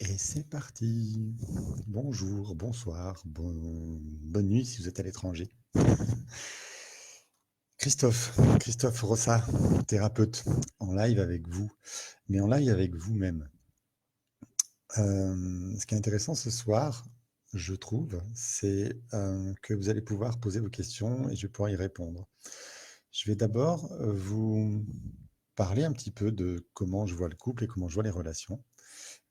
Et c'est parti. Bonjour, bonsoir, bonne nuit si vous êtes à l'étranger. Christophe Rossa, thérapeute, en live avec vous, mais en live avec vous-même. Ce qui est intéressant ce soir, je trouve, c'est que vous allez pouvoir poser vos questions et je vais pouvoir y répondre. Je vais d'abord vous parler un petit peu de comment je vois le couple et comment je vois les relations.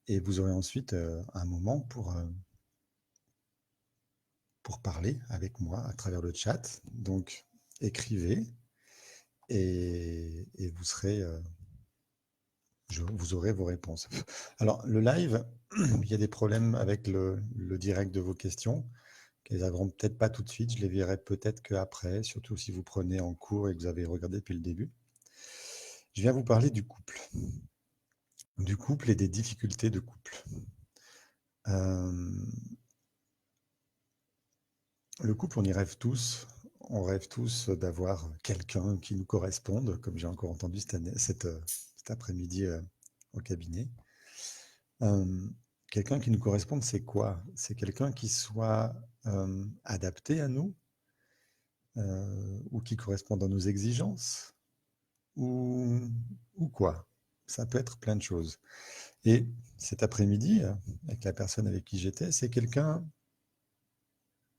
Et vous aurez ensuite un moment pour parler avec moi à travers le chat. Donc, écrivez et vous serez, vous aurez vos réponses. Alors, le live, il y a des problèmes avec le direct de vos questions, qu'elles n'arriveront peut-être pas tout de suite. Je les verrai peut-être qu'après, surtout si vous prenez en cours et que vous avez regardé depuis le début. Je viens vous parler du couple et des difficultés de couple. Le couple, on y rêve tous. On rêve tous d'avoir quelqu'un qui nous corresponde, comme j'ai encore entendu cet après-midi au cabinet. Euh, Quelqu'un qui nous corresponde, c'est quoi? C'est quelqu'un qui soit adapté à nous, ou qui corresponde à nos exigences, ou, ou quoi? Ça peut être plein de choses. Et cet après-midi, avec la personne avec qui j'étais, c'est quelqu'un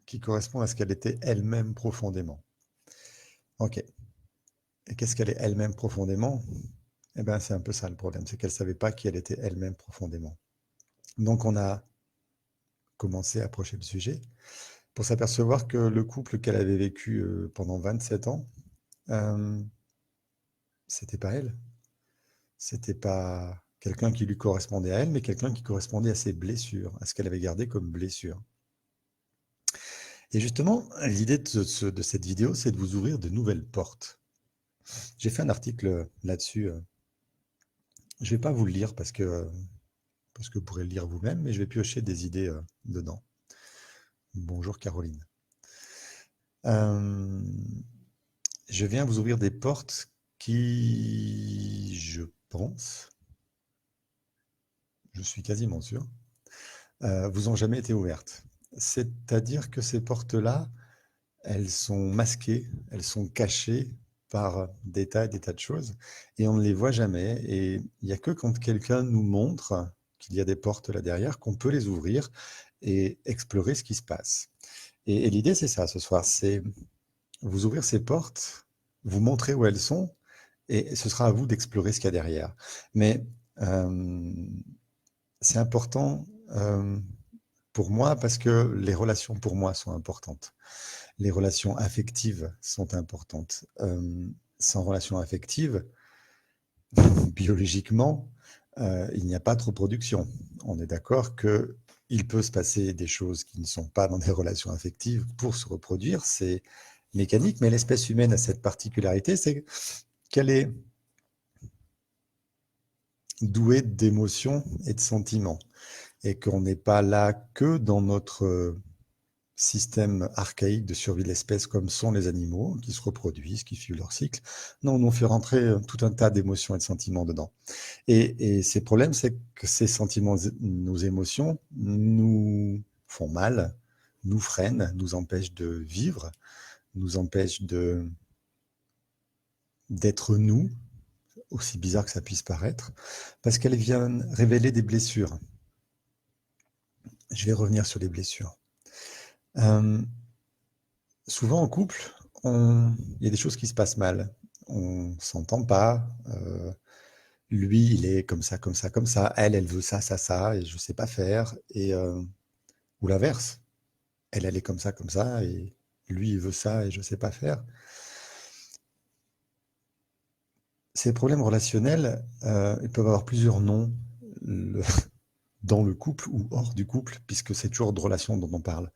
qui correspond à ce qu'elle était elle-même profondément. Ok. Et qu'est-ce qu'elle est elle-même profondément? Eh bien, c'est un peu ça le problème, c'est qu'elle ne savait pas qui elle était elle-même profondément. Donc, on a commencé à approcher le sujet pour s'apercevoir que le couple qu'elle avait vécu pendant 27 ans, euh, c'était pas elle. C'était pas quelqu'un qui lui correspondait à elle, mais quelqu'un qui correspondait à ses blessures, à ce qu'elle avait gardé comme blessure. Et justement, l'idée de cette vidéo, c'est de vous ouvrir de nouvelles portes. J'ai fait un article là-dessus. Je ne vais pas vous le lire parce que vous pourrez le lire vous-même, mais je vais piocher des idées dedans. Bonjour Caroline. Euh, je viens vous ouvrir des portes qui, je pense, je suis quasiment sûr, vous ont jamais été ouvertes. C'est-à-dire que ces portes-là, elles sont masquées, elles sont cachées par des tas et des tas de choses, et on ne les voit jamais. Et il n'y a que quand quelqu'un nous montre qu'il y a des portes là derrière qu'on peut les ouvrir et explorer ce qui se passe. Et l'idée, c'est ça ce soir, c'est vous ouvrir ces portes, vous montrer où elles sont, et ce sera à vous d'explorer ce qu'il y a derrière. Mais c'est important pour moi parce que les relations pour moi sont importantes. Les relations affectives sont importantes. Sans relation affective, biologiquement, il n'y a pas de reproduction. On est d'accord que il peut se passer des choses qui ne sont pas dans des relations affectives pour se reproduire, c'est mécanique, mais l'espèce humaine a cette particularité, c'est qu'elle est douée d'émotions et de sentiments, et qu'on n'est pas là que dans notre système archaïque de survie de l'espèce comme sont les animaux, qui se reproduisent, qui suivent leur cycle. Non, on fait rentrer tout un tas d'émotions et de sentiments dedans. Et ces problèmes, c'est que ces sentiments, nos émotions, nous font mal, nous freinent, nous empêchent de vivre, nous empêchent d'être nous, aussi bizarre que ça puisse paraître, parce qu'elles viennent révéler des blessures. Je vais revenir sur les blessures. Euh, Souvent en couple, il y a des choses qui se passent mal. On s'entend pas. Lui, il est comme ça, comme ça, comme ça. Elle veut ça, ça, ça, et je sais pas faire. Ou l'inverse. Elle est comme ça, et lui, il veut ça, et je sais pas faire. Ces problèmes relationnels, ils peuvent avoir plusieurs noms dans le couple ou hors du couple, puisque c'est toujours de relations dont on parle.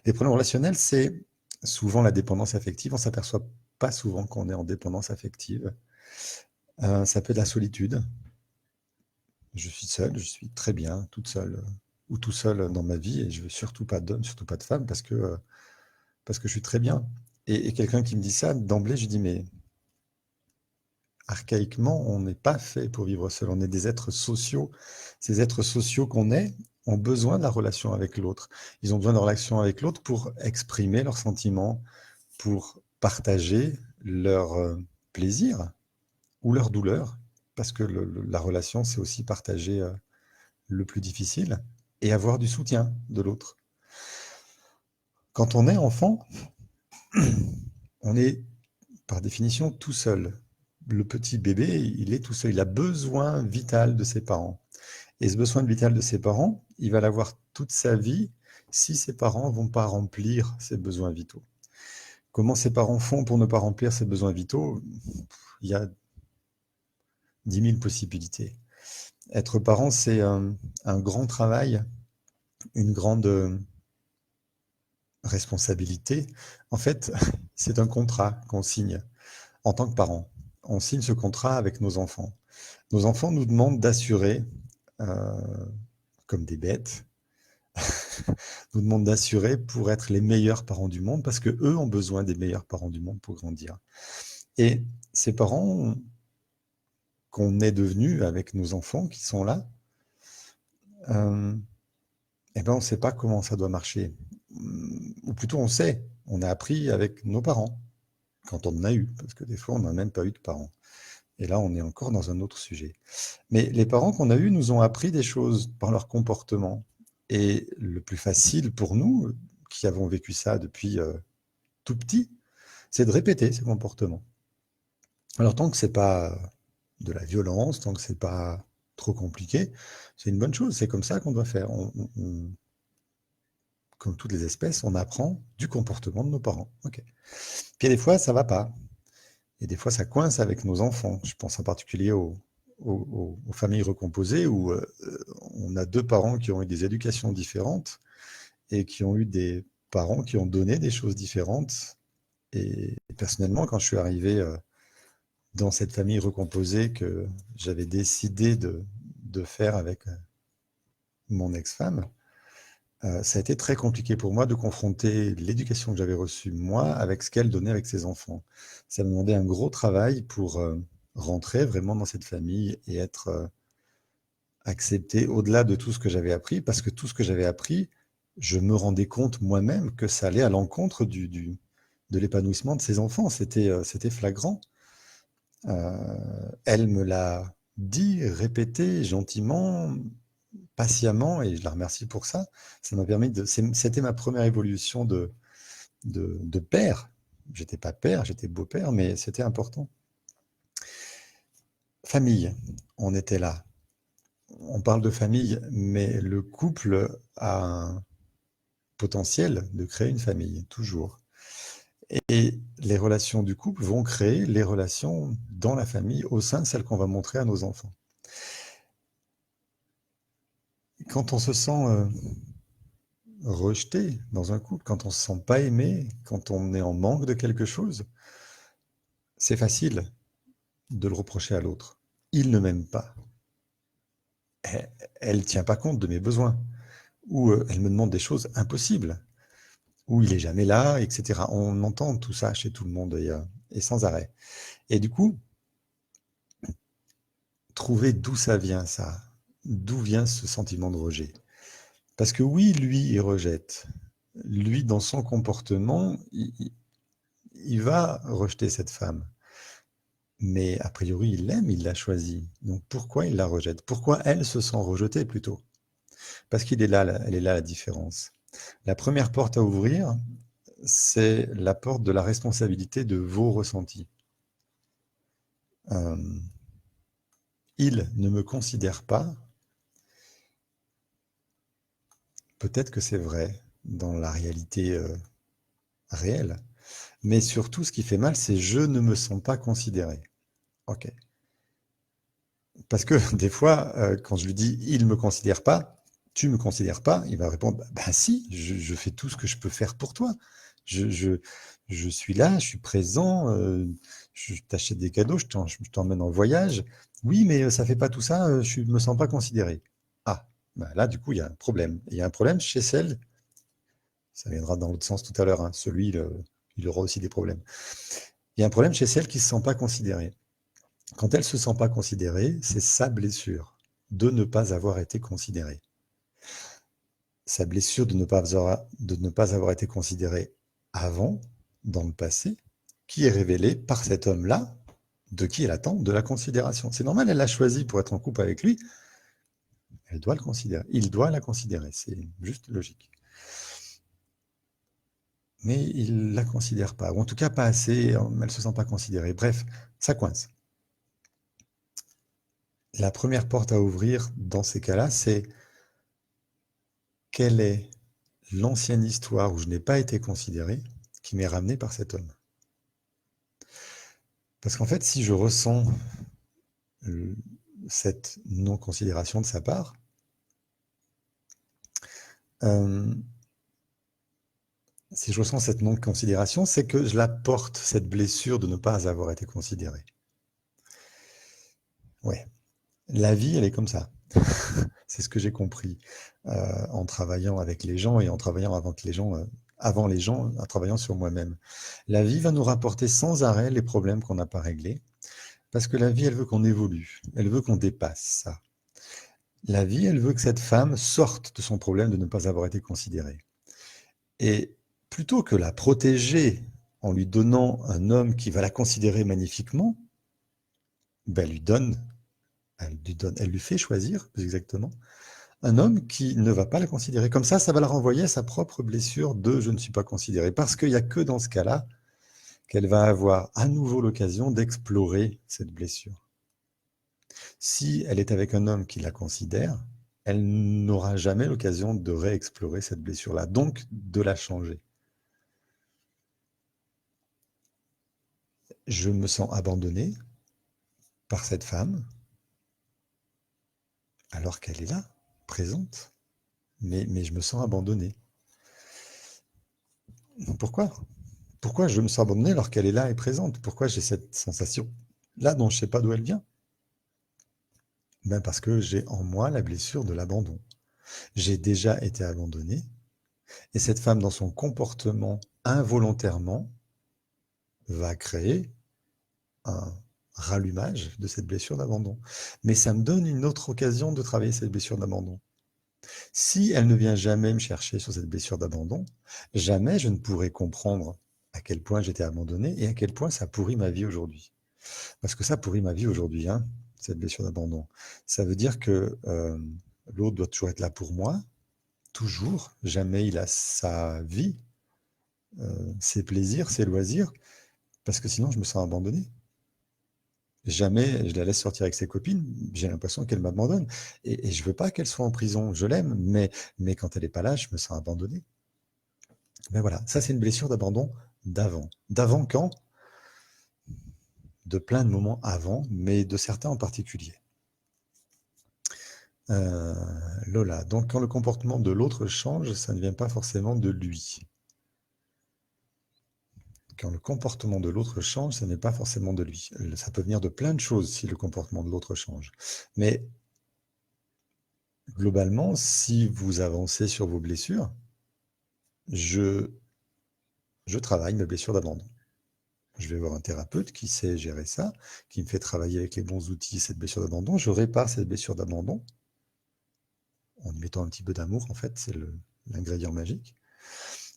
Les problèmes relationnels, c'est souvent la dépendance affective. On s'aperçoit pas souvent qu'on est en dépendance affective. Ça peut être la solitude. Je suis seul, je suis très bien, toute seule ou tout seul dans ma vie, et je veux surtout pas d'homme, surtout pas de femme, parce que je suis très bien. Et quelqu'un qui me dit ça, d'emblée, je dis, mais archaïquement, on n'est pas fait pour vivre seul. On est des êtres sociaux. Ces êtres sociaux qu'on est ont besoin de la relation avec l'autre. Ils ont besoin de la relation avec l'autre pour exprimer leurs sentiments, pour partager leur plaisir ou leur douleur, parce que la relation, c'est aussi partager le plus difficile et avoir du soutien de l'autre. Quand on est enfant, on est par définition tout seul. Le petit bébé, il est tout seul, il a besoin vital de ses parents. Et ce besoin vital de ses parents, il va l'avoir toute sa vie si ses parents ne vont pas remplir ses besoins vitaux. Comment ses parents font pour ne pas remplir ses besoins vitaux? Il y a 10 000 possibilités. Être parent, c'est un grand travail, une grande responsabilité. En fait, c'est un contrat qu'on signe en tant que parent. On signe ce contrat avec nos enfants. Nos enfants nous demandent d'assurer, comme des bêtes, nous demandent d'assurer pour être les meilleurs parents du monde, parce qu'eux ont besoin des meilleurs parents du monde pour grandir. Et ces parents qu'on est devenus avec nos enfants qui sont là, eh ben on ne sait pas comment ça doit marcher. Ou plutôt on sait, on a appris avec nos parents, quand on en a eu, parce que des fois on n'a même pas eu de parents. Et là on est encore dans un autre sujet. Mais les parents qu'on a eus nous ont appris des choses par leur comportement. Et le plus facile pour nous, qui avons vécu ça depuis tout petit, c'est de répéter ces comportements. Alors tant que c'est pas de la violence, tant que c'est pas trop compliqué, c'est une bonne chose, c'est comme ça qu'on doit faire. Comme toutes les espèces, on apprend du comportement de nos parents. Okay. Puis des fois, ça va pas. Et des fois, ça coince avec nos enfants. Je pense en particulier aux familles recomposées où on a deux parents qui ont eu des éducations différentes et qui ont eu des parents qui ont donné des choses différentes. Et personnellement, quand je suis arrivé dans cette famille recomposée que j'avais décidé de faire avec mon ex-femme, ça a été très compliqué pour moi de confronter l'éducation que j'avais reçue moi avec ce qu'elle donnait avec ses enfants. Ça me demandait un gros travail pour rentrer vraiment dans cette famille et être accepté au-delà de tout ce que j'avais appris, parce que tout ce que j'avais appris, je me rendais compte moi-même que ça allait à l'encontre de l'épanouissement de ses enfants. C'était flagrant. Elle me l'a dit, répété gentiment, patiemment, et je la remercie pour ça. Ça m'a permis c'était ma première évolution de père. J'étais pas père, j'étais beau-père, mais c'était important. Famille, on était là. On parle de famille, mais le couple a un potentiel de créer une famille, toujours. Et les relations du couple vont créer les relations dans la famille, au sein de celles qu'on va montrer à nos enfants. Quand on se sent rejeté dans un couple, quand on ne se sent pas aimé, quand on est en manque de quelque chose, c'est facile de le reprocher à l'autre. Il ne m'aime pas. Elle ne tient pas compte de mes besoins. Ou elle me demande des choses impossibles. Ou il n'est jamais là, etc. On entend tout ça chez tout le monde et sans arrêt. Et du coup, trouver d'où ça vient, ça. D'où vient ce sentiment de rejet. Parce que oui, lui, il rejette. Lui, dans son comportement, il va rejeter cette femme. Mais a priori, il l'aime, il l'a choisie. Donc pourquoi il la rejette? Pourquoi elle se sent rejetée plutôt? Parce qu'elle est là la différence. La première porte à ouvrir, c'est la porte de la responsabilité de vos ressentis. Il ne me considère pas. Peut-être que c'est vrai dans la réalité réelle. Mais surtout, ce qui fait mal, c'est je ne me sens pas considéré. Ok. Parce que des fois, quand je lui dis il ne me considère pas, tu ne me considères pas, il va répondre ben si, je fais tout ce que je peux faire pour toi. Je suis là, je suis présent, je t'achète des cadeaux, je t'emmène en voyage. Oui, mais ça fait pas tout ça, je me sens pas considéré. Ah, ben là, du coup, il y a un problème. Il y a un problème chez celle, ça viendra dans l'autre sens tout à l'heure, hein, il aura aussi des problèmes. Il y a un problème chez celle qui ne se sent pas considérée. Quand elle ne se sent pas considérée, c'est sa blessure de ne pas avoir été considérée. Sa blessure de ne pas avoir été considérée avant, dans le passé, qui est révélée par cet homme-là, de qui elle attend de la considération. C'est normal, elle l'a choisi pour être en couple avec lui, elle doit le considérer. Il doit la considérer, c'est juste logique. Mais il ne la considère pas, ou en tout cas pas assez, elle ne se sent pas considérée. Bref, ça coince. La première porte à ouvrir dans ces cas-là, c'est quelle est l'ancienne histoire où je n'ai pas été considéré qui m'est ramenée par cet homme. Parce qu'en fait, si je ressens cette non-considération de sa part, si je ressens cette non-considération, c'est que je la porte, cette blessure de ne pas avoir été considéré. Ouais. La vie, elle est comme ça. C'est ce que j'ai compris en travaillant avec les gens et en travaillant avant les gens, en travaillant sur moi-même. La vie va nous rapporter sans arrêt les problèmes qu'on n'a pas réglés, parce que la vie, elle veut qu'on évolue, elle veut qu'on dépasse ça. La vie, elle veut que cette femme sorte de son problème de ne pas avoir été considérée. Et plutôt que la protéger en lui donnant un homme qui va la considérer magnifiquement, ben elle lui fait choisir, plus exactement, un homme qui ne va pas la considérer. Comme ça va la renvoyer à sa propre blessure de « je ne suis pas considéré ». Parce qu'il n'y a que dans ce cas-là qu'elle va avoir à nouveau l'occasion d'explorer cette blessure. Si elle est avec un homme qui la considère, elle n'aura jamais l'occasion de réexplorer cette blessure-là, donc de la changer. Je me sens abandonné par cette femme, alors qu'elle est là, présente, mais je me sens abandonné. Pourquoi ? Pourquoi je me sens abandonné alors qu'elle est là et présente? Pourquoi j'ai cette sensation-là dont je ne sais pas d'où elle vient? Ben parce que j'ai en moi la blessure de l'abandon. J'ai déjà été abandonné, et cette femme, dans son comportement involontairement, va créer un rallumage de cette blessure d'abandon. Mais ça me donne une autre occasion de travailler cette blessure d'abandon. Si elle ne vient jamais me chercher sur cette blessure d'abandon, jamais je ne pourrai comprendre à quel point j'étais abandonné et à quel point ça pourrit ma vie aujourd'hui. Parce que ça pourrit ma vie aujourd'hui, hein, cette blessure d'abandon. Ça veut dire que l'autre doit toujours être là pour moi, toujours. Jamais il a sa vie, ses plaisirs, ses loisirs, parce que sinon je me sens abandonné. Jamais je la laisse sortir avec ses copines, j'ai l'impression qu'elle m'abandonne. Et je veux pas qu'elle soit en prison, je l'aime, mais quand elle n'est pas là, je me sens abandonné. Ben voilà, ça c'est une blessure d'abandon d'avant. D'avant quand? De plein de moments avant, mais de certains en particulier. Lola, donc quand le comportement de l'autre change, ça ne vient pas forcément de lui. Quand le comportement de l'autre change, ce n'est pas forcément de lui. Ça peut venir de plein de choses si le comportement de l'autre change. Mais globalement, si vous avancez sur vos blessures, je travaille mes blessures d'abandon. Je vais voir un thérapeute qui sait gérer ça, qui me fait travailler avec les bons outils cette blessure d'abandon. Je répare cette blessure d'abandon en y mettant un petit peu d'amour, en fait, c'est l'ingrédient magique.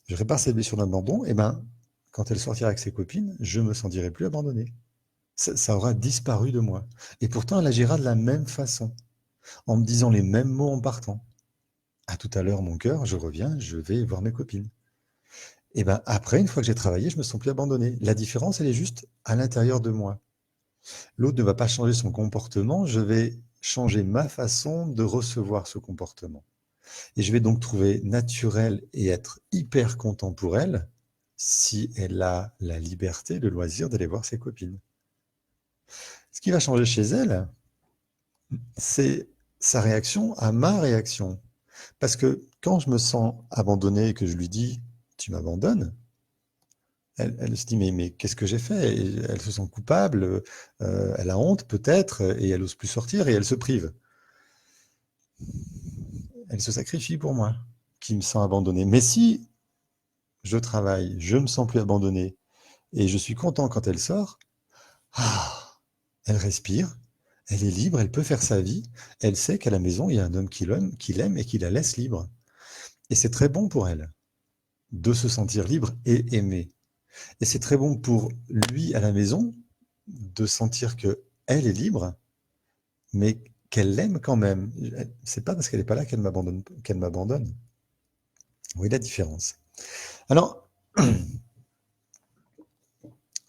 Je répare cette blessure d'abandon, et ben, quand elle sortira avec ses copines, je me sentirai plus abandonné. Ça aura disparu de moi. Et pourtant, elle agira de la même façon, en me disant les mêmes mots en partant. À tout à l'heure, mon cœur, je reviens, je vais voir mes copines. Et ben après, une fois que j'ai travaillé, je me sens plus abandonné. La différence, elle est juste à l'intérieur de moi. L'autre ne va pas changer son comportement, je vais changer ma façon de recevoir ce comportement. Et je vais donc trouver naturel et être hyper content pour elle si elle a la liberté, le loisir d'aller voir ses copines. Ce qui va changer chez elle, c'est sa réaction à ma réaction. Parce que quand je me sens abandonné et que je lui dis « tu m'abandonnes », elle se dit « mais qu'est-ce que j'ai fait ?» Elle se sent coupable, elle a honte peut-être, et elle n'ose plus sortir et elle se prive. Elle se sacrifie pour moi, qui me sens abandonné. Mais si je travaille, je me sens plus abandonné, et je suis content quand elle sort, ah, elle respire, elle est libre, elle peut faire sa vie, elle sait qu'à la maison, il y a un homme qui l'aime et qui la laisse libre. Et c'est très bon pour elle de se sentir libre et aimée. Et c'est très bon pour lui à la maison de sentir que elle est libre, mais qu'elle l'aime quand même. C'est pas parce qu'elle n'est pas là qu'elle m'abandonne, qu'elle m'abandonne. Vous voyez la différence. Alors,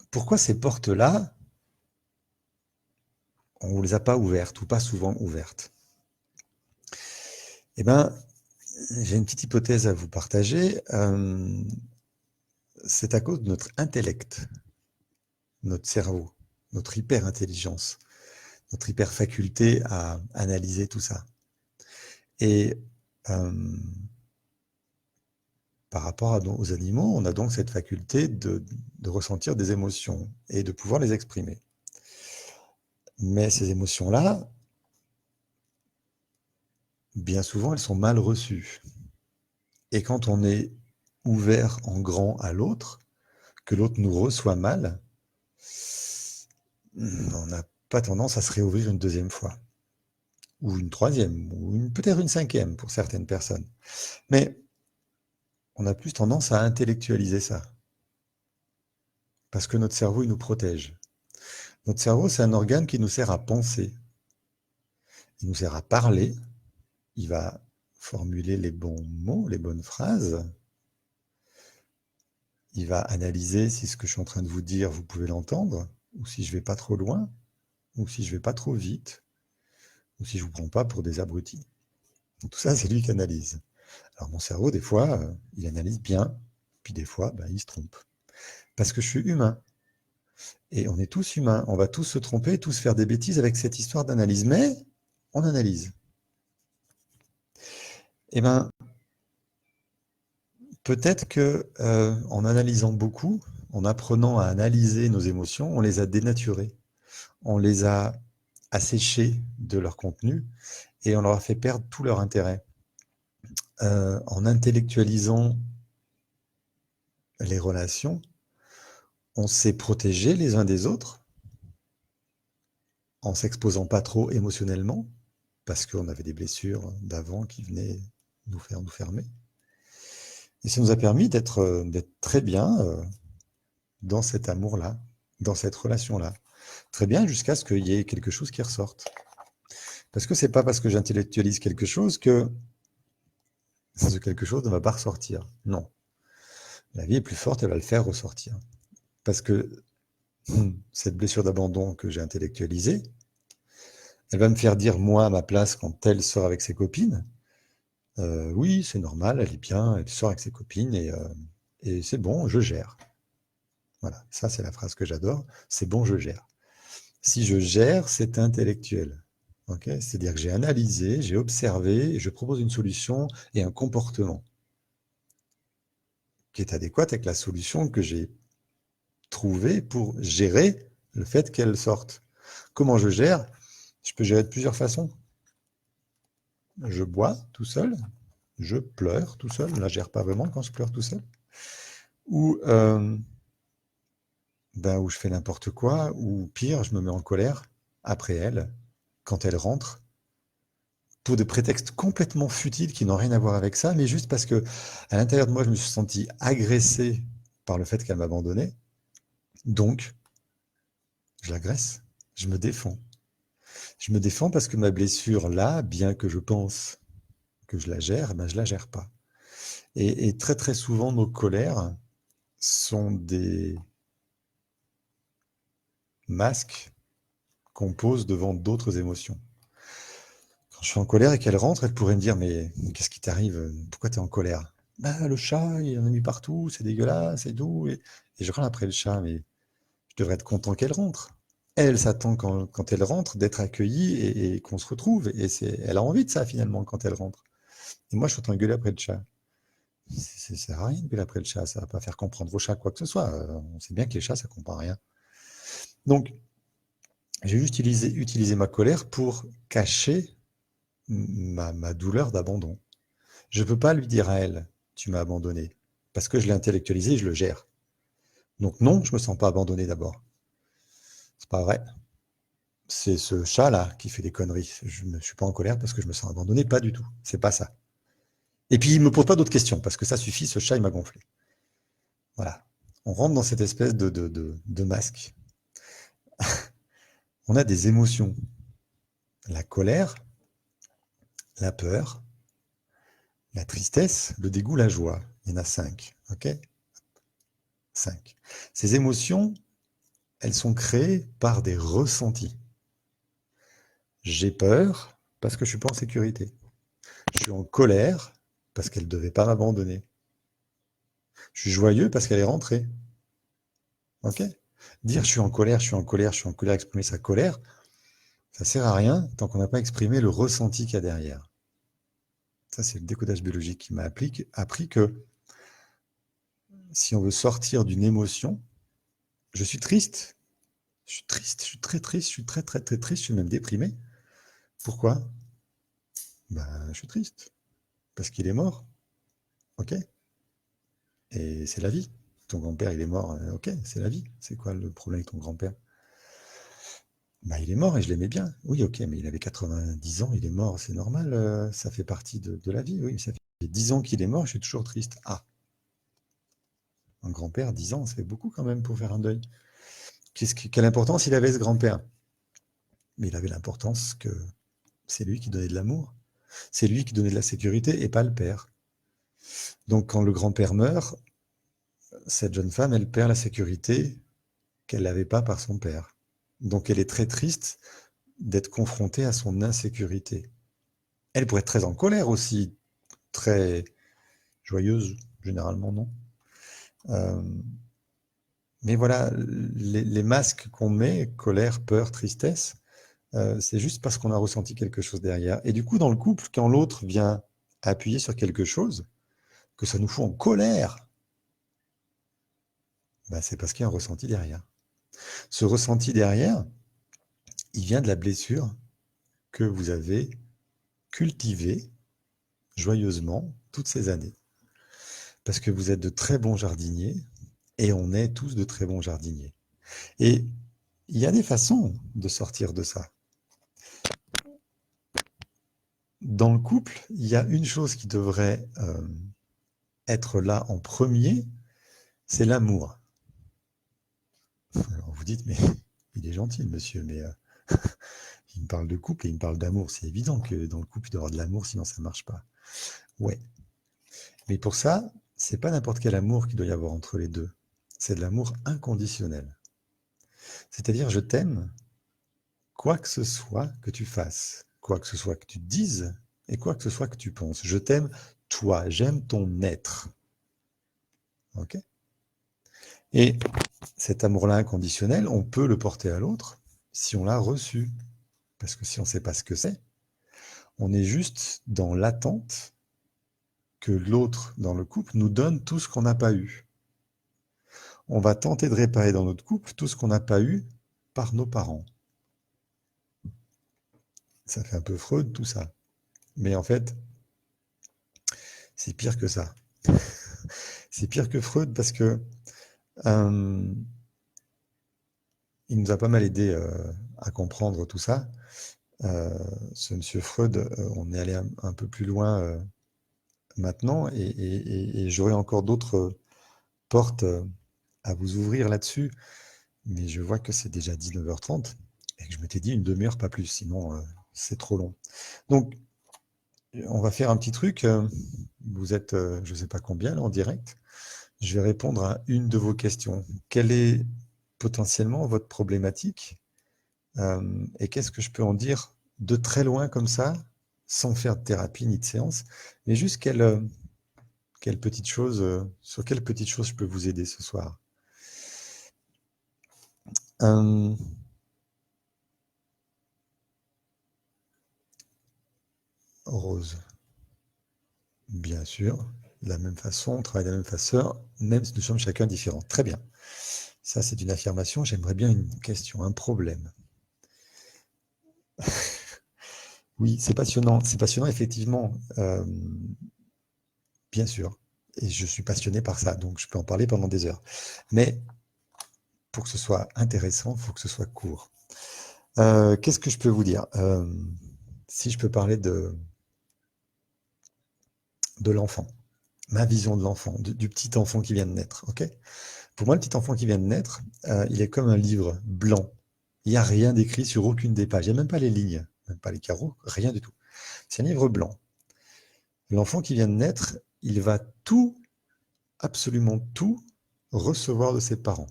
pourquoi ces portes-là, on ne les a pas ouvertes ou pas souvent ouvertes? Eh bien, j'ai une petite hypothèse à vous partager. C'est à cause de notre intellect, notre cerveau, notre hyper-intelligence, notre hyper-faculté à analyser tout ça. Et par rapport aux animaux, on a donc cette faculté de ressentir des émotions et de pouvoir les exprimer. Mais ces émotions-là, bien souvent, elles sont mal reçues. Et quand on est ouvert en grand à l'autre, que l'autre nous reçoit mal, on n'a pas tendance à se réouvrir une deuxième fois, ou une troisième, ou peut-être une cinquième pour certaines personnes. Mais on a plus tendance à intellectualiser ça, parce que notre cerveau, il nous protège. Notre cerveau, c'est un organe qui nous sert à penser, il nous sert à parler, il va formuler les bons mots, les bonnes phrases, il va analyser si ce que je suis en train de vous dire, vous pouvez l'entendre, ou si je vais pas trop loin, ou si je vais pas trop vite, ou si je vous prends pas pour des abrutis. Tout ça, c'est lui qui analyse. Alors mon cerveau, des fois, il analyse bien, puis des fois, il se trompe. Parce que je suis humain. Et on est tous humains. On va tous se tromper, tous faire des bêtises avec cette histoire d'analyse. Mais on analyse. Eh bien, peut-être que en analysant beaucoup, en apprenant à analyser nos émotions, on les a dénaturées. On les a asséchées de leur contenu et on leur a fait perdre tout leur intérêt. En intellectualisant les relations, on s'est protégé les uns des autres en s'exposant pas trop émotionnellement, parce qu'on avait des blessures d'avant qui venaient nous fermer. Et ça nous a permis d'être très bien dans cet amour-là, dans cette relation-là. Très bien jusqu'à ce qu'il y ait quelque chose qui ressorte. Parce que c'est pas parce que j'intellectualise quelque chose que ce quelque chose ne va pas ressortir. Non. La vie est plus forte, elle va le faire ressortir. Parce que cette blessure d'abandon que j'ai intellectualisée, elle va me faire dire, moi, à ma place, quand elle sort avec ses copines, oui, c'est normal, elle est bien, elle sort avec ses copines et c'est bon, je gère. Voilà, ça c'est la phrase que j'adore, c'est bon, je gère. Si je gère, c'est intellectuel. Okay, c'est-à-dire que j'ai analysé, j'ai observé, et je propose une solution et un comportement qui est adéquat avec la solution que j'ai trouvée pour gérer le fait qu'elle sorte. Comment je gère? Je peux gérer de plusieurs façons. Je bois tout seul, je pleure tout seul, là je gère pas vraiment quand je pleure tout seul, ou où je fais n'importe quoi, ou pire, je me mets en colère après elle, quand elle rentre, pour des prétextes complètement futiles qui n'ont rien à voir avec ça, mais juste parce que à l'intérieur de moi, je me suis senti agressé par le fait qu'elle m'abandonnait, donc je l'agresse, je me défends. Je me défends parce que ma blessure là, bien que je pense que je la gère, je la gère pas. Et très très souvent, nos colères sont des masques qu'on pose devant d'autres émotions. Quand je suis en colère et qu'elle rentre, elle pourrait me dire, mais qu'est-ce qui t'arrive? Pourquoi tu es en colère? Le chat, il en a mis partout, c'est dégueulasse et tout. Et je râle après le chat, mais je devrais être content qu'elle rentre. Elle s'attend quand elle rentre d'être accueillie et qu'on se retrouve. Et elle a envie de ça finalement quand elle rentre. Et moi, je suis en train de gueuler après le chat. Ça sert à rien de gueuler après le chat, ça va pas faire comprendre au chat quoi que ce soit. On sait bien que les chats, ça comprend rien. Donc, j'ai juste utilisé ma colère pour cacher ma douleur d'abandon. Je ne peux pas lui dire à elle, tu m'as abandonné, parce que je l'ai intellectualisé, je le gère. Donc non, je ne me sens pas abandonné d'abord. C'est pas vrai. c'est ce chat-là qui fait des conneries. Je ne suis pas en colère parce que je me sens abandonné, pas du tout. C'est pas ça. Et puis, il ne me pose pas d'autres questions, parce que ça suffit, ce chat, il m'a gonflé. Voilà. On rentre dans cette espèce de masque. On a des émotions. La colère, la peur, la tristesse, le dégoût, la joie. Il y en a 5. OK? 5. Ces émotions, elles sont créées par des ressentis. J'ai peur parce que je ne suis pas en sécurité. Je suis en colère parce qu'elle ne devait pas m'abandonner. Je suis joyeux parce qu'elle est rentrée. OK? Dire je suis en colère, je suis en colère, je suis en colère, exprimer sa colère, ça sert à rien tant qu'on n'a pas exprimé le ressenti qu'il y a derrière. Ça, c'est le décodage biologique qui m'a appris que si on veut sortir d'une émotion, je suis triste, je suis triste, je suis très triste, je suis très très très triste, je suis même déprimé. Pourquoi? Ben, je suis triste parce qu'il est mort. OK? Et c'est la vie. Ton grand-père, il est mort. OK, c'est la vie. C'est quoi le problème avec ton grand-père? Bah, il est mort et je l'aimais bien. Oui, OK, mais il avait 90 ans, il est mort, c'est normal, ça fait partie de la vie. Oui, mais ça fait 10 ans qu'il est mort, je suis toujours triste. Ah, un grand-père, 10 ans, ça fait beaucoup quand même pour faire un deuil. Quelle importance il avait ce grand-père? Mais il avait l'importance que c'est lui qui donnait de l'amour, c'est lui qui donnait de la sécurité et pas le père. Donc quand le grand-père meurt, cette jeune femme, elle perd la sécurité qu'elle n'avait pas par son père. Donc elle est très triste d'être confrontée à son insécurité. Elle pourrait être très en colère aussi, très joyeuse, généralement non. Euh, mais voilà, les masques qu'on met, colère, peur, tristesse, c'est juste parce qu'on a ressenti quelque chose derrière. Et du coup, dans le couple, quand l'autre vient appuyer sur quelque chose, que ça nous fout en colère, bah, c'est parce qu'il y a un ressenti derrière. Ce ressenti derrière, il vient de la blessure que vous avez cultivée joyeusement toutes ces années. Parce que vous êtes de très bons jardiniers, et on est tous de très bons jardiniers. Et il y a des façons de sortir de ça. Dans le couple, il y a une chose qui devrait être là en premier, c'est l'amour. Alors vous dites, mais il est gentil, le monsieur, mais il me parle de couple et il me parle d'amour. C'est évident que dans le couple, il doit y avoir de l'amour, sinon ça ne marche pas. Ouais. Mais pour ça, c'est pas n'importe quel amour qu'il doit y avoir entre les deux. C'est de l'amour inconditionnel. C'est-à-dire, je t'aime, quoi que ce soit que tu fasses, quoi que ce soit que tu dises, et quoi que ce soit que tu penses. Je t'aime, toi, j'aime ton être. Ok? Et cet amour-là inconditionnel, on peut le porter à l'autre si on l'a reçu. Parce que si on ne sait pas ce que c'est, on est juste dans l'attente que l'autre dans le couple nous donne tout ce qu'on n'a pas eu. On va tenter de réparer dans notre couple tout ce qu'on n'a pas eu par nos parents. Ça fait un peu Freud tout ça. Mais en fait, c'est pire que ça. C'est pire que Freud parce que il nous a pas mal aidé à comprendre tout ça. Ce monsieur Freud, on est allé un peu plus loin maintenant et j'aurai encore d'autres portes à vous ouvrir là-dessus. Mais je vois que c'est déjà 19h30 et que je m'étais dit une demi-heure, pas plus, sinon c'est trop long. Donc, on va faire un petit truc. Vous êtes, je ne sais pas combien, là, en direct. Je vais répondre à une de vos questions. Quelle est potentiellement votre problématique et qu'est-ce que je peux en dire de très loin comme ça, sans faire de thérapie ni de séance, mais juste quelle petite chose, sur quelle petite chose je peux vous aider ce soir. Rose, bien sûr, de la même façon, on travaille de la même façon, même si nous sommes chacun différents. Très bien. Ça, c'est une affirmation. J'aimerais bien une question, un problème. Oui, c'est passionnant. C'est passionnant, effectivement. Bien sûr. Et je suis passionné par ça, donc je peux en parler pendant des heures. Mais pour que ce soit intéressant, il faut que ce soit court. Qu'est-ce que je peux vous dire? Si je peux parler de l'enfant, ma vision de l'enfant, du petit enfant qui vient de naître, ok? Pour moi, le petit enfant qui vient de naître, il est comme un livre blanc. Il n'y a rien d'écrit sur aucune des pages. Il n'y a même pas les lignes, même pas les carreaux, rien du tout. C'est un livre blanc. L'enfant qui vient de naître, il va tout, absolument tout, recevoir de ses parents.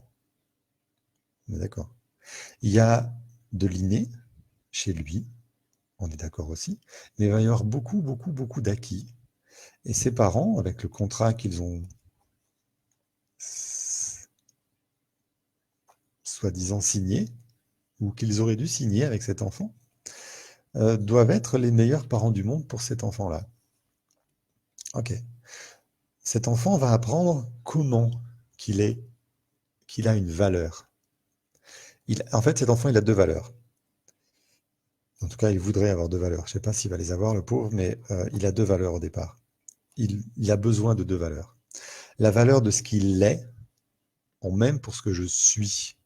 On est d'accord? Il y a de l'inné chez lui, on est d'accord aussi, mais il va y avoir beaucoup, beaucoup, beaucoup d'acquis. Et ses parents, avec le contrat qu'ils ont soi-disant signé, ou qu'ils auraient dû signer avec cet enfant, doivent être les meilleurs parents du monde pour cet enfant-là. Ok. Cet enfant va apprendre comment qu'il est, qu'il a une valeur. En fait, cet enfant, il a deux valeurs. En tout cas, il voudrait avoir deux valeurs. Je ne sais pas s'il va les avoir, le pauvre, mais il a deux valeurs au départ. Il a besoin de deux valeurs. La valeur de ce qu'il est, on m'aime pour ce que je suis.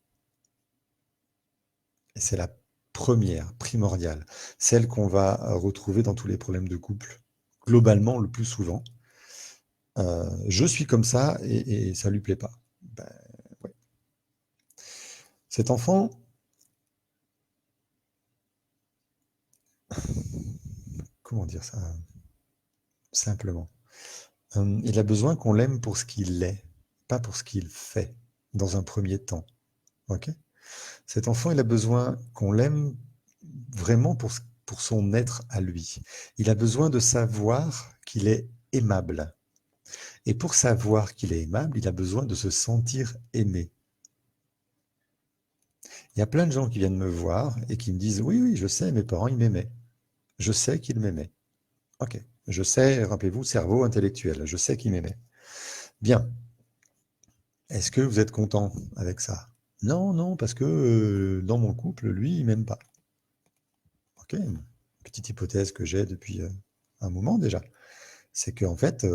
Et c'est la première, primordiale, celle qu'on va retrouver dans tous les problèmes de couple, globalement le plus souvent. Je suis comme ça et ça lui plaît pas. Ben, ouais. Cet enfant, comment dire ça simplement, il a besoin qu'on l'aime pour ce qu'il est, pas pour ce qu'il fait, dans un premier temps. Ok? Cet enfant, il a besoin qu'on l'aime vraiment pour son être à lui. Il a besoin de savoir qu'il est aimable. Et pour savoir qu'il est aimable, il a besoin de se sentir aimé. Il y a plein de gens qui viennent me voir et qui me disent: oui, oui, je sais, mes parents, ils m'aimaient. Je sais qu'ils m'aimaient. Ok, je sais, rappelez-vous, cerveau intellectuel, je sais qu'ils m'aimaient. Bien. Est-ce que vous êtes content avec ça? Non, non, parce que dans mon couple, lui, il m'aime pas. Ok, une petite hypothèse que j'ai depuis un moment déjà, c'est qu'en fait,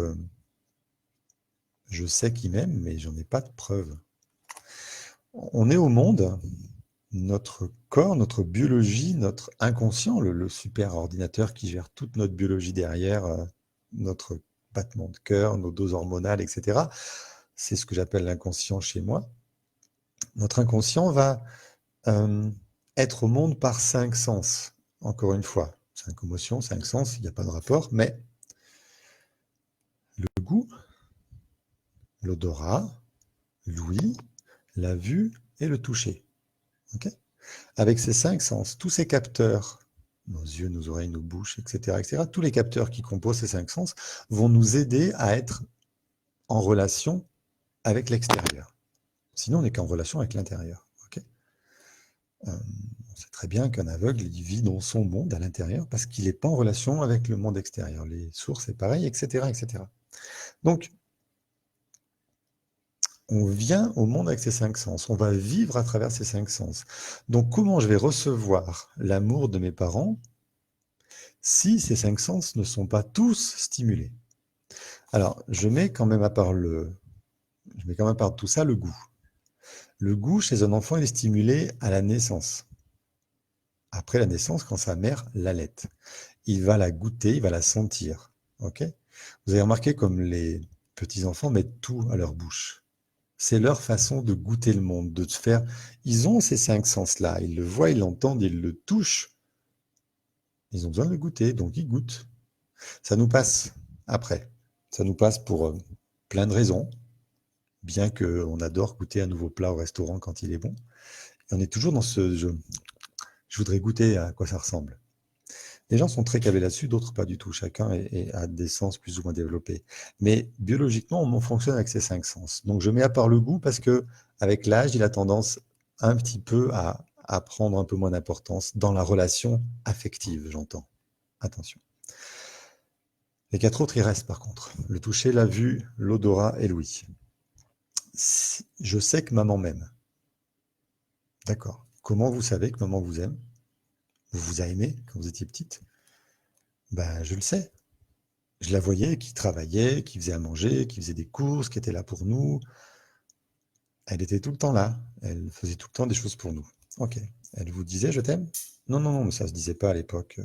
je sais qu'il m'aime, mais j'en ai pas de preuve. On est au monde, notre corps, notre biologie, notre inconscient, le super ordinateur qui gère toute notre biologie derrière, notre battement de cœur, nos doses hormonales, etc. C'est ce que j'appelle l'inconscient chez moi. Notre inconscient va être au monde par cinq sens. Encore une fois, cinq émotions, cinq sens, il n'y a pas de rapport, mais le goût, l'odorat, l'ouïe, la vue et le toucher. Okay, avec ces cinq sens, tous ces capteurs, nos yeux, nos oreilles, nos bouches, etc., etc., tous les capteurs qui composent ces cinq sens vont nous aider à être en relation avec l'extérieur. Sinon, on n'est qu'en relation avec l'intérieur. Okay, on sait très bien qu'un aveugle, il vit dans son monde à l'intérieur parce qu'il n'est pas en relation avec le monde extérieur. Les sources, c'est pareil, etc., etc. Donc, on vient au monde avec ces cinq sens. On va vivre à travers ces cinq sens. Donc, comment je vais recevoir l'amour de mes parents si ces cinq sens ne sont pas tous stimulés? Alors, je mets quand même à part tout ça le goût. Le goût, chez un enfant, il est stimulé à la naissance. Après la naissance, quand sa mère l'allaite. Il va la goûter, il va la sentir. Ok? Vous avez remarqué comme les petits-enfants mettent tout à leur bouche. C'est leur façon de goûter le monde, de se faire. Ils ont ces cinq sens-là. Ils le voient, ils l'entendent, ils le touchent. Ils ont besoin de le goûter, donc ils goûtent. Ça nous passe après. Ça nous passe pour plein de raisons, bien qu'on adore goûter un nouveau plat au restaurant quand il est bon. Et on est toujours dans ce jeu. Je voudrais goûter à quoi ça ressemble. Les gens sont très câblés là-dessus, d'autres pas du tout. Chacun a des sens plus ou moins développés. Mais biologiquement, on fonctionne avec ces cinq sens. Donc je mets à part le goût parce que avec l'âge, il a tendance un petit peu à prendre un peu moins d'importance dans la relation affective, j'entends. Attention. Les quatre autres, ils restent par contre. Le toucher, la vue, l'odorat et l'ouïe. Je sais que maman m'aime. D'accord. Comment vous savez que maman vous aime? Vous a aimé quand vous étiez petite? Ben, je le sais. Je la voyais qui travaillait, qui faisait à manger, qui faisait des courses, qui était là pour nous. Elle était tout le temps là. Elle faisait tout le temps des choses pour nous. Ok. Elle vous disait je t'aime? Non, non, non, mais ça se disait pas à l'époque.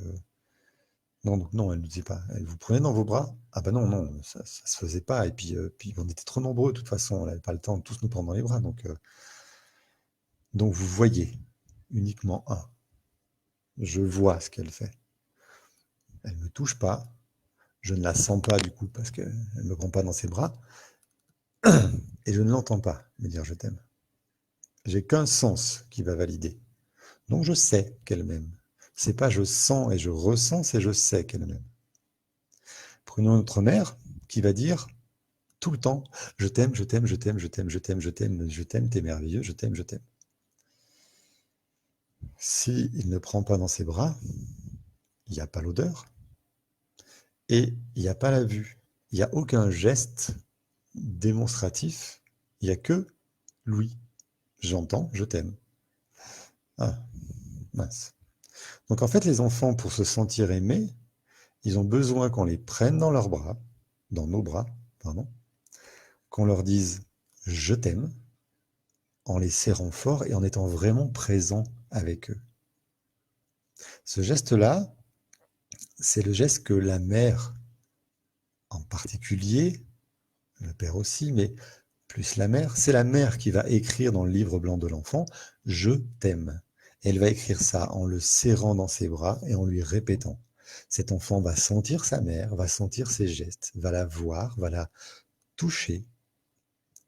Non, donc non, elle ne disait pas. Elle vous prenait dans vos bras? Ah bah non, non, ça se faisait pas. Et puis on était trop nombreux de toute façon. On n'avait pas le temps de tous nous prendre dans les bras. Donc vous voyez uniquement un. Je vois ce qu'elle fait. Elle me touche pas. Je ne la sens pas du coup parce qu'elle ne me prend pas dans ses bras. Et je ne l'entends pas me dire je t'aime. J'ai qu'un sens qui va valider. Donc je sais qu'elle m'aime. C'est pas je sens et je ressens, c'est je sais qu'elle m'aime. Prenons notre mère qui va dire tout le temps je t'aime, je t'aime, je t'aime, je t'aime, je t'aime, je t'aime, je t'aime, t'es merveilleux, je t'aime, je t'aime. Si il ne prend pas dans ses bras, il n'y a pas l'odeur et il n'y a pas la vue. Il n'y a aucun geste démonstratif. Il n'y a que l'ouïe. J'entends, je t'aime. Ah, mince. Donc en fait, les enfants, pour se sentir aimés, ils ont besoin qu'on les prenne dans leurs bras, dans nos bras, pardon, qu'on leur dise je t'aime, en les serrant fort et en étant vraiment présent avec eux. Ce geste-là, c'est le geste que la mère, en particulier, le père aussi, mais plus la mère, c'est la mère qui va écrire dans le livre blanc de l'enfant « Je t'aime ». Elle va écrire ça en le serrant dans ses bras et en lui répétant. Cet enfant va sentir sa mère, va sentir ses gestes, va la voir, va la toucher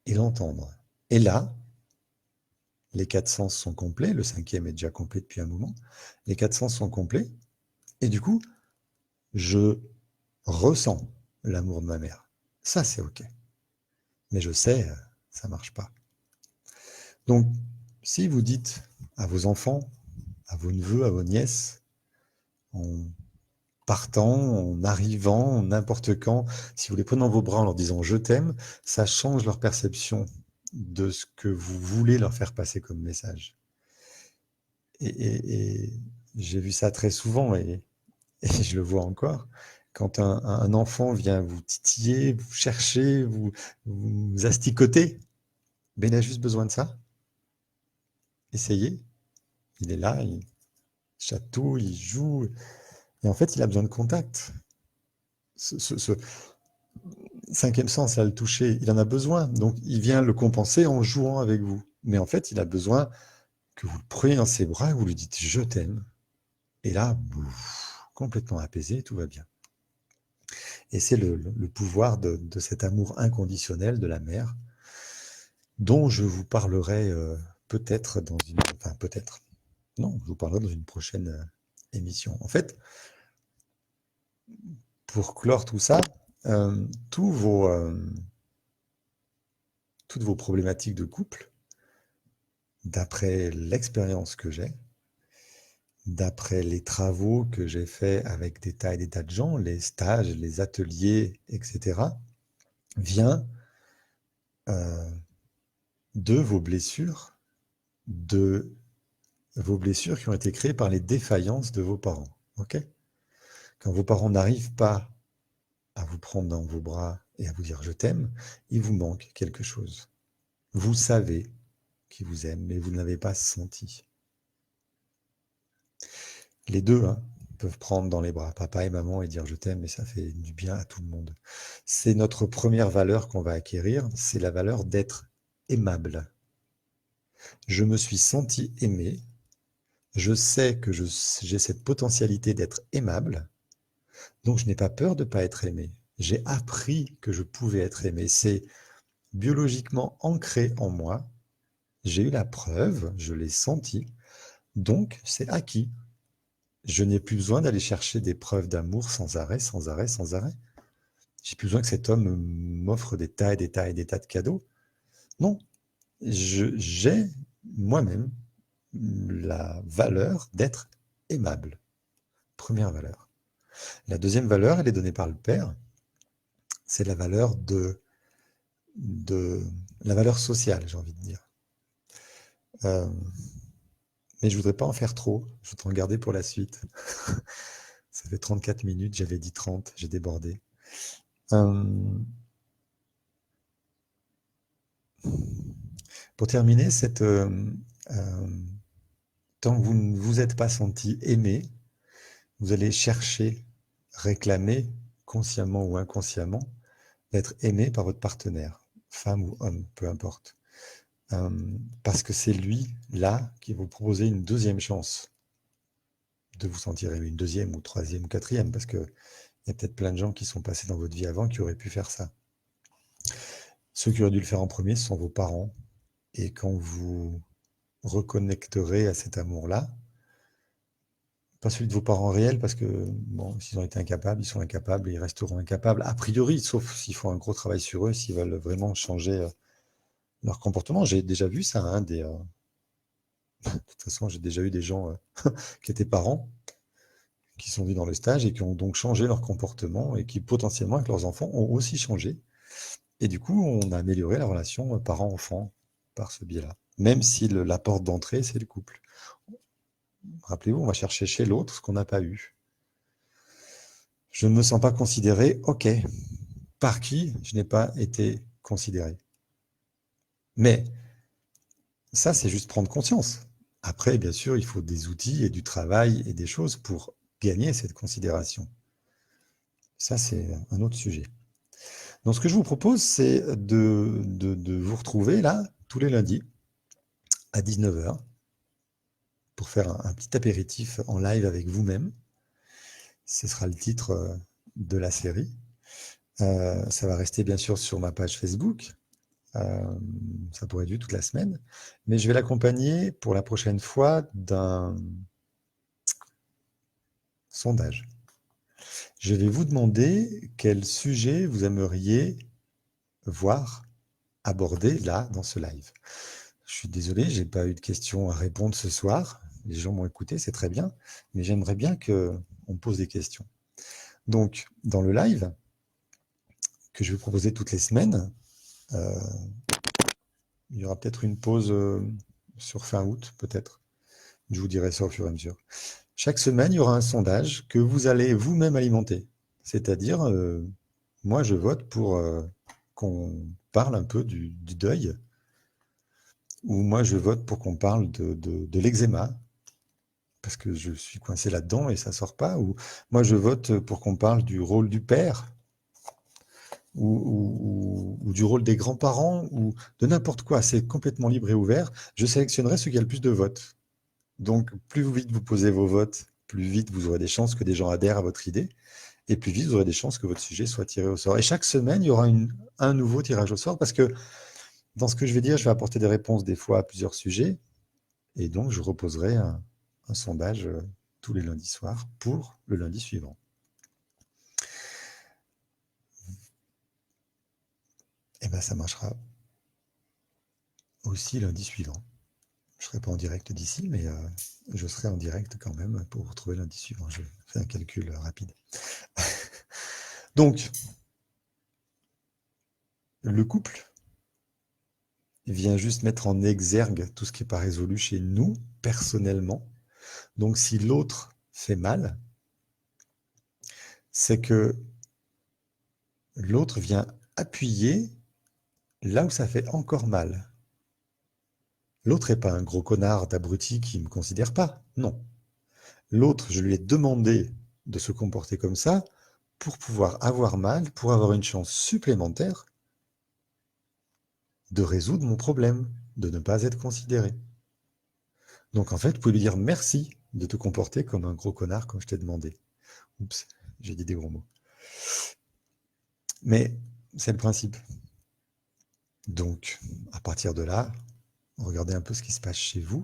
et l'entendre. Et là, les 4 sens sont complets, le 5e est déjà complet depuis un moment, les 4 sens sont complets, et du coup, je ressens l'amour de ma mère. Ça, c'est OK. Mais je sais, ça marche pas. Donc, si vous dites à vos enfants, à vos neveux, à vos nièces, en partant, en arrivant, n'importe quand, si vous les prenez dans vos bras en leur disant je t'aime, ça change leur perception de ce que vous voulez leur faire passer comme message. Et j'ai vu ça très souvent et je le vois encore. Quand un enfant vient vous titiller, vous chercher, vous asticoter, ben il a juste besoin de ça. Essayez. Il est là, il chatouille, il joue. Et en fait, il a besoin de contact. Ce 5e sens, là, le toucher, il en a besoin. Donc, il vient le compenser en jouant avec vous. Mais en fait, il a besoin que vous le preniez dans ses bras et vous lui dites « je t'aime ». Et là, bouf, complètement apaisé, tout va bien. Et c'est le pouvoir de cet amour inconditionnel de la mère, dont je vous parlerai peut-être dans une... Enfin, peut-être. Non, je vous parlerai dans une prochaine émission. En fait, pour clore tout ça, euh, tous vos, euh, toutes vos problématiques de couple, d'après l'expérience que j'ai, d'après les travaux que j'ai faits avec des tas et des tas de gens, les stages, les ateliers, etc., vient euh, de vos blessures, de vos blessures qui ont été créées par les défaillances de vos parents. Ok? Quand vos parents n'arrivent pas à vous prendre dans vos bras et à vous dire je t'aime, il vous manque quelque chose. Vous savez qu'ils vous aiment, mais vous ne l'avez pas senti. Les deux peuvent prendre dans les bras papa et maman et dire je t'aime, et ça fait du bien à tout le monde. C'est notre première valeur qu'on va acquérir, c'est la valeur d'être aimable. Je me suis senti aimé, je sais que j'ai cette potentialité d'être aimable, donc je n'ai pas peur de ne pas être aimé. J'ai appris que je pouvais être aimé. C'est biologiquement ancré en moi. J'ai eu la preuve, je l'ai senti, donc c'est acquis. Je n'ai plus besoin d'aller chercher des preuves d'amour sans arrêt, sans arrêt, sans arrêt. J'ai plus besoin que cet homme m'offre des tas et des tas et des tas de cadeaux. Non, j'ai moi-même la valeur d'être aimable. Première valeur. La deuxième valeur, elle est donnée par le Père. C'est la valeur de la valeur sociale, j'ai envie de dire. Euh, mais je voudrais pas en faire trop. Je voudrais en garder pour la suite. Ça fait 34 minutes, j'avais dit 30, j'ai débordé. Euh, pour terminer euh, Tant que vous ne vous êtes pas senti aimé, vous allez chercher, réclamer, consciemment ou inconsciemment, d'être aimé par votre partenaire, femme ou homme, peu importe. Parce que c'est lui, là, qui va vous proposer une deuxième chance de vous sentir aimé, une deuxième ou troisième ou quatrième, parce qu'il y a peut-être plein de gens qui sont passés dans votre vie avant qui auraient pu faire ça. Ceux qui auraient dû le faire en premier, ce sont vos parents. Et quand vous reconnecterez à cet amour-là, pas celui de vos parents réels, parce que bon, s'ils ont été incapables, ils sont incapables et ils resteront incapables, a priori, sauf s'ils font un gros travail sur eux, s'ils veulent vraiment changer leur comportement. J'ai déjà vu ça, hein, de toute façon, j'ai déjà eu des gens qui étaient parents, qui sont venus dans le stage et qui ont donc changé leur comportement et qui potentiellement, avec leurs enfants, ont aussi changé. Et du coup, on a amélioré la relation parent-enfant par ce biais-là. Même si la porte d'entrée, c'est le couple. Rappelez-vous, on va chercher chez l'autre ce qu'on n'a pas eu. Je ne me sens pas considéré, ok. Par qui je n'ai pas été considéré. Mais ça, c'est juste prendre conscience. Après, bien sûr, il faut des outils et du travail et des choses pour gagner cette considération. Ça, c'est un autre sujet. Donc, ce que je vous propose, c'est de vous retrouver là, tous les lundis, à 19h, pour faire un petit apéritif en live avec vous-même. Ce sera le titre de la série. Ça va rester bien sûr sur ma page Facebook. Ça pourrait être vu toute la semaine. Mais je vais l'accompagner pour la prochaine fois d'un sondage. Je vais vous demander quel sujet vous aimeriez voir abordé là, dans ce live. Je suis désolé, je n'ai pas eu de questions à répondre ce soir. Les gens m'ont écouté, c'est très bien. Mais j'aimerais bien qu'on me pose des questions. Donc, dans le live que je vais proposer toutes les semaines, il y aura peut-être une pause sur fin août, peut-être. Je vous dirai ça au fur et à mesure. Chaque semaine, il y aura un sondage que vous allez vous-même alimenter. C'est-à-dire, moi, je vote pour qu'on parle un peu du deuil, ou moi, je vote pour qu'on parle de l'eczéma, parce que je suis coincé là-dedans et ça sort pas, ou moi, je vote pour qu'on parle du rôle du père, ou du rôle des grands-parents, ou de n'importe quoi. C'est complètement libre et ouvert. Je sélectionnerai ceux qui a le plus de votes. Donc, plus vite vous posez vos votes, plus vite vous aurez des chances que des gens adhèrent à votre idée, et plus vite vous aurez des chances que votre sujet soit tiré au sort. Et chaque semaine, il y aura un nouveau tirage au sort, parce que dans ce que je vais dire, je vais apporter des réponses des fois à plusieurs sujets, et donc je reposerai un sondage tous les lundis soirs pour le lundi suivant. Et bien ça marchera aussi lundi suivant. Je ne serai pas en direct d'ici, mais je serai en direct quand même pour vous retrouver lundi suivant. Je fais un calcul rapide. Donc, le couple vient juste mettre en exergue tout ce qui n'est pas résolu chez nous, personnellement. Donc, si l'autre fait mal, c'est que l'autre vient appuyer là où ça fait encore mal. L'autre n'est pas un gros connard d'abruti qui ne me considère pas, non. L'autre, je lui ai demandé de se comporter comme ça pour pouvoir avoir mal, pour avoir une chance supplémentaire de résoudre mon problème, de ne pas être considéré. Donc en fait, vous pouvez lui dire merci de te comporter comme un gros connard comme je t'ai demandé. Oups, j'ai dit des gros mots. Mais c'est le principe. Donc, à partir de là, regardez un peu ce qui se passe chez vous.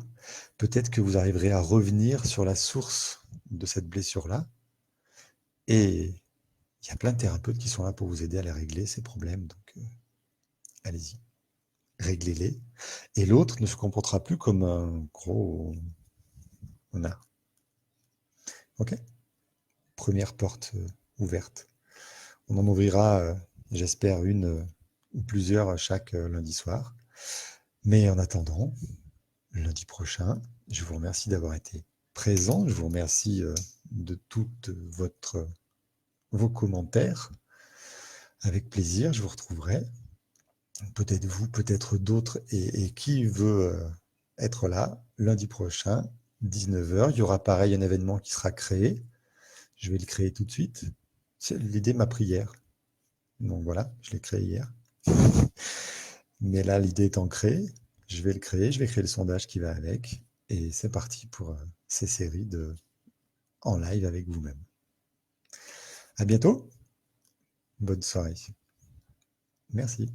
Peut-être que vous arriverez à revenir sur la source de cette blessure-là. Et il y a plein de thérapeutes qui sont là pour vous aider à les régler, ces problèmes. Donc, allez-y, réglez-les. Et l'autre ne se comportera plus comme un gros connard. Ok ? Première porte ouverte. On en ouvrira, j'espère, une ou plusieurs chaque lundi soir. Mais en attendant, lundi prochain, je vous remercie d'avoir été présent. Je vous remercie de toutes vos commentaires. Avec plaisir, je vous retrouverai. Peut-être vous, peut-être d'autres. Et qui veut être là lundi prochain, 19h, il y aura pareil un événement qui sera créé. Je vais le créer tout de suite. L'idée m'a pris hier. Donc voilà, je l'ai créé hier. Mais là, l'idée étant créée, je vais le créer, je vais créer le sondage qui va avec. Et c'est parti pour ces séries en live avec vous-même. À bientôt. Bonne soirée. Merci.